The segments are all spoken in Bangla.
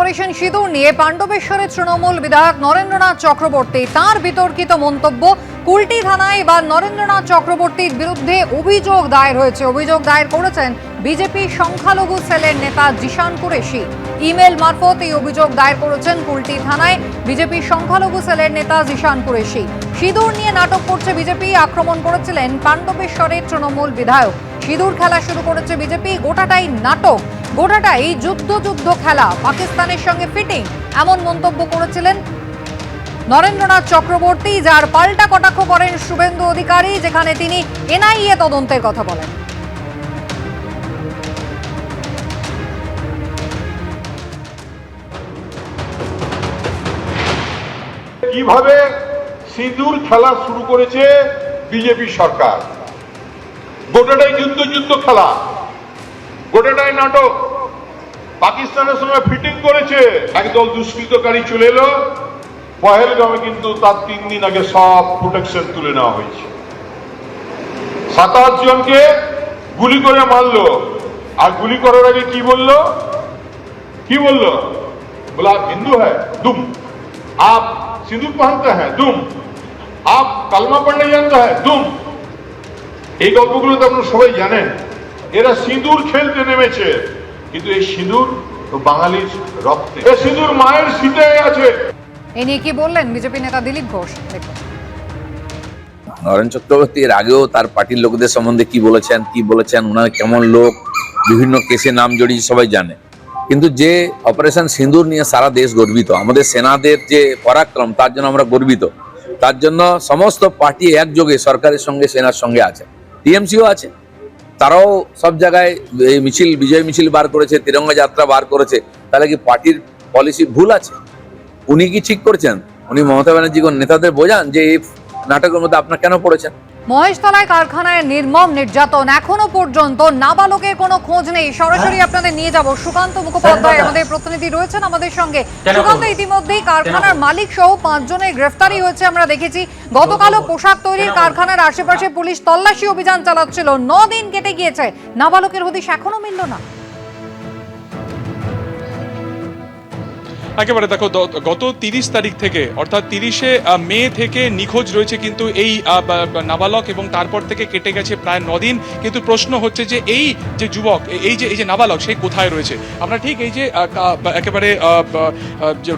অপারেশন সিঁদুর নিয়ে পাণ্ডবেশ্বরের তৃণমূল বিধায়ক নরেন্দ্রনাথ চক্রবর্তী তাঁর বিতর্কিত মন্তব্য। কুলটি থানায় এবার নরেন্দ্রনাথ চক্রবর্তীর বিরুদ্ধে অভিযোগ দায়ের হয়েছে। অভিযোগ দায়ের করেছেন বিজেপি সংখ্যালঘু সেলের নেতা জিশান কুরেশি। ইমেল মারফত এই অভিযোগ দায়ের করেছেন কুলটি থানায় বিজেপি সংখ্যালঘু সেলের নেতা জিশান কুরেশি। সিঁদুর নিয়ে নাটক করছে বিজেপি, আক্রমণ করেছিলেন পাণ্ডবেশ্বরের তৃণমূল বিধায়ক। সিঁদুর খেলা শুরু করেছে বিজেপি, গোটাটাই নাটক, গোটাটাই যুদ্ধ খেলা, পাকিস্তানের সঙ্গে ফিটিং, এমন মন্তব্য করেছিলেন নরেন্দ্রনাথ চক্রবর্তী, যার পাল্টা কটাক্ষ করেন শুভেন্দু অধিকারী, যেখানে তিনি এনআইএ তদন্তের কথা বলেন। কিভাবে সিঁদুর খেলা শুরু করেছে বিজেপি সরকার, গোটাটাই যুদ্ধ খেলা, গোটাটাই নাটক, পাকিস্তানের সঙ্গে ফিটিং করেছে। একদল দুষ্কৃতকারী চলে এলো পহেলগামে, কিন্তু তার 3 দিন আগে সব প্রোটেকশন তুলে নেওয়া হয়েছে। 27 জনকে গুলি করে মারলো, আর গুলি করার আগে কি বললো? बोला आप हिंदू है दुम, आप सिंदूर पहनते हैं दुम, आप कलमा पढ़ने जानते हैं दुम। এই গল্পগুলো তো আপনারা সবাই জানেন। এরা সিঁদুর খেলতে নেমেছে, কিন্তু এই সিঁদুর তো বাঙালির রক্তে, এই সিঁদুর মায়ের শীতে আছে। এ নিয়ে কি বললেন বিজেপি নেতা দিলীপ ঘোষ? দেখুন, নরেন চক্রবর্তী এর আগেও তার পার্টির লোকদের সম্বন্ধে কি বলেছেন, ওনার কেমন লোক, বিভিন্ন কেসে নাম জড়িয়ে সবাই জানে। কিন্তু যে অপারেশন সিঁদুর নিয়ে সারা দেশ গর্বিত, আমাদের সেনাদের যে পরাক্রম, তার জন্য আমরা গর্বিত। তার জন্য সমস্ত পার্টি একযোগে সরকারের সঙ্গে, সেনার সঙ্গে আছে, টিএমসিও আছে। তারাও সব জায়গায় এই মিছিল, বিজয় মিছিল বার করেছে, তিরঙ্গা যাত্রা বার করেছে। তাহলে কি পার্টির পলিসি ভুল আছে? উনি কি ঠিক করছেন? উনি মমতা ব্যানার্জি নেতাদের বোঝান যে এই নাটকের মধ্যে আপনারা কেন পড়েছেন? মহেশতলায় কারখানায় নির্মম নির্যাতন, এখনো পর্যন্ত নাবালকের কোনো খোঁজ নেই। সরাসরি আপনাদের নিয়ে যাব, সুকান্ত মুখোপাধ্যায় আমাদের প্রতিনিধি রয়েছেন আমাদের সঙ্গে। সুকান্ত, ইতিমধ্যেই কারখানার মালিক সহ 5 জনের গ্রেফতারি হয়েছে আমরা দেখেছি। গতকালও পোশাক তৈরির কারখানার আশেপাশে পুলিশ তল্লাশি অভিযান চালাচ্ছিল। 9 দিন কেটে গিয়েছে, নাবালকের হদিশ এখনো মিলল না। একেবারে দেখো, গত 30 তারিখ থেকে, অর্থাৎ 30শে মে থেকে নিখোঁজ রয়েছে কিন্তু এই নাবালক, এবং তারপর থেকে কেটে গেছে প্রায় 9 দিন। কিন্তু প্রশ্ন হচ্ছে যে এই যে যুবক, এই যে নাবালক, সে কোথায় রয়েছে? আমরা ঠিক এই যে একেবারে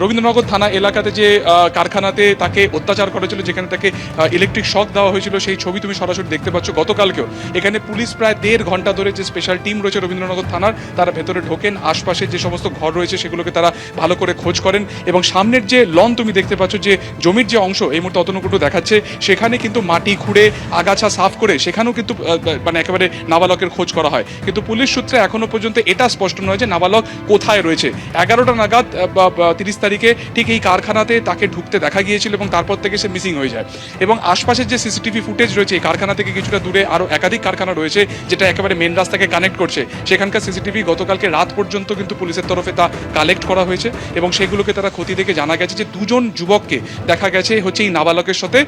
রবীন্দ্রনগর থানা এলাকাতে যে কারখানাতে তাকে অত্যাচার করেছিল, যেখানে তাকে ইলেকট্রিক শক দেওয়া হয়েছিল, সেই ছবি তুমি সরাসরি দেখতে পাচ্ছ। গতকালকেও এখানে পুলিশ প্রায় 1.5 ঘন্টা ধরে, যে স্পেশাল টিম রয়েছে রবীন্দ্রনগর থানার, তারা ভেতরে ঢোকেন, আশপাশে যে সমস্ত ঘর রয়েছে সেগুলোকে তারা ভালো করে খোঁজ করেন। এবং সামনের যে লন তুমি দেখতে পাচ্ছ, যে জমির যে অংশ এই মুহূর্তে অতনুকুটু দেখাচ্ছে, সেখানে কিন্তু মাটি খুঁড়ে আগাছা সাফ করে সেখানেও কিন্তু মানে একেবারে নাবালকের খোঁজ করা হয়। কিন্তু পুলিশ সূত্রে এখনো পর্যন্ত এটা স্পষ্ট নয় যে নাবালক কোথায় রয়েছে। 11টা নাগাদ 30 তারিখে ঠিক এই কারখানাতে তাকে ঢুকতে দেখা গিয়েছিল, এবং তারপর থেকে সে মিসিং হয়ে যায়। এবং আশপাশের যে সিসিটিভি ফুটেজ রয়েছে, এই কারখানা থেকে কিছুটা দূরে আরও একাধিক কারখানা রয়েছে, যেটা একেবারে মেন রাস্তাকে কানেক্ট করছে। সেখানকার সিসিটিভি গতকালকে রাত পর্যন্ত কিন্তু পুলিশের তরফে তা কালেক্ট করা হয়েছে, এবং সেগুলোকে তারা খতি দেখে জানা গেছে যে 2 জন যুবককে দেখা গেছে হচ্ছে এই নাবালকের সাথে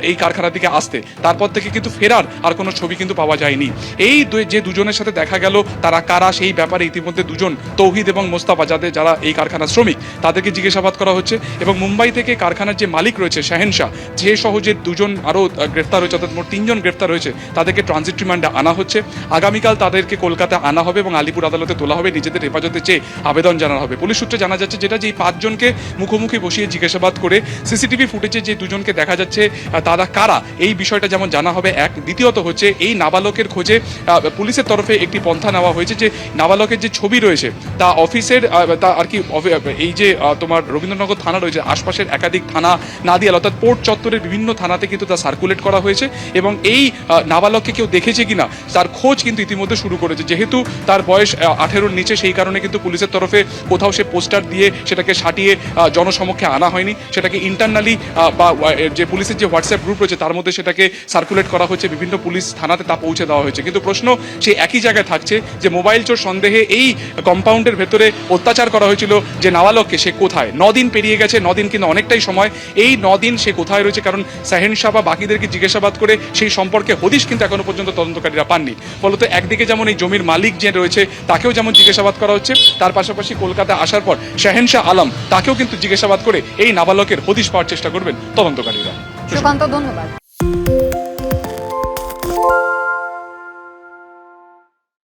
এই কারখানার দিকে আসতে। তারপর থেকে কিন্তু ফেরার আর কোনো ছবি কিন্তু পাওয়া যায়নি। এই যে 2 জনের সাথে দেখা গেল, তারা কারা সেই ব্যাপারে ইতিমধ্যে 2 জন, তৌহিদ এবং মোস্তাফা, যারা এই কারখানার শ্রমিক, তাদেরকে জিজ্ঞাসাবাদ করা হচ্ছে। এবং মুম্বাই থেকে কারখানার যে মালিক রয়েছে শাহেনশাহ, যে সহ যে 2 জন আরও গ্রেফতার হয়েছে, অর্থাৎ মোট 3 জন গ্রেফতার হয়েছে, তাদেরকে ট্রানজিট রিমান্ডে আনা হচ্ছে। আগামীকাল তাদেরকে কলকাতা আনা হবে এবং আলিপুর আদালতে তোলা হবে, নিজেদের হেফাজতে চেয়ে আবেদন জানানো হবে। পুলিশ সূত্রে জানা যাচ্ছে যেটা, যে এই 5 জনকে মুখোমুখি বসিয়ে জিজ্ঞাসাবাদ করে সিসিটিভি ফুটেজে যে 2 জনকে দেখা যাচ্ছে তারা কারা, এই বিষয়টা যেমন জানা হবে। এক, দ্বিতীয়ত হচ্ছে এই নাবালকের খোঁজে পুলিশের তরফে একটি পন্থা নেওয়া হয়েছে, যে নাবালকের যে ছবি রয়েছে তা অফিসের, তা আর কি এই যে তোমার রবীন্দ্রনগর থানা রয়েছে, আশপাশের একাধিক থানা, নাদিয়াল অর্থাৎ পোর্ট চত্বরের বিভিন্ন থানাতে কিন্তু তা সার্কুলেট করা হয়েছে। এবং এই নাবালককে কেউ দেখেছে কিনা তার খোঁজ কিন্তু ইতিমধ্যে শুরু করেছে। যেহেতু তার বয়স 18-র নিচে, সেই কারণে কিন্তু পুলিশের তরফে কোথাও সে পোস্টার দিয়ে সেটাকে সাটিয়ে জনসমক্ষে আনা হয়নি, সেটাকে ইন্টারনালি বা যে পুলিশের যে হোয়াটসঅ্যাপ গ্রুপ রয়েছে তার মধ্যে সেটাকে সার্কুলেট করা হচ্ছে, বিভিন্ন পুলিশ থানাতে তা পৌঁছে দেওয়া হয়েছে। কিন্তু প্রশ্ন সেই একই জায়গায় থাকছে যে মোবাইল চোর সন্দেহে এই কম্পাউন্ডের ভেতরে অত্যাচার করা হয়েছিল যে নাবালককে, সে কোথায়? 9 দিন পেরিয়ে গেছে, 9 দিন কিন্তু অনেকটাই সময়। এই 9 দিন সে কোথায় রয়েছে? কারণ শাহেনশাহ বা বাকিদেরকে জিজ্ঞাসাবাদ করে সেই সম্পর্কে হদিশ কিন্তু এখনো পর্যন্ত তদন্তকারীরা পাননি। ফলত একদিকে যেমন এই জমির মালিক যে রয়েছে তাকেও যেমন জিজ্ঞাসাবাদ করা হচ্ছে, তার পাশাপাশি কলকাতা আসার পর শাহেনশাহ শাহ আলম, তাকেও কিন্তু জিজ্ঞাসাবাদ করে এই নাবালকের হদিশ পাওয়ার চেষ্টা করবেন তদন্তকারীরা। সুকান্ত, ধন্যবাদ।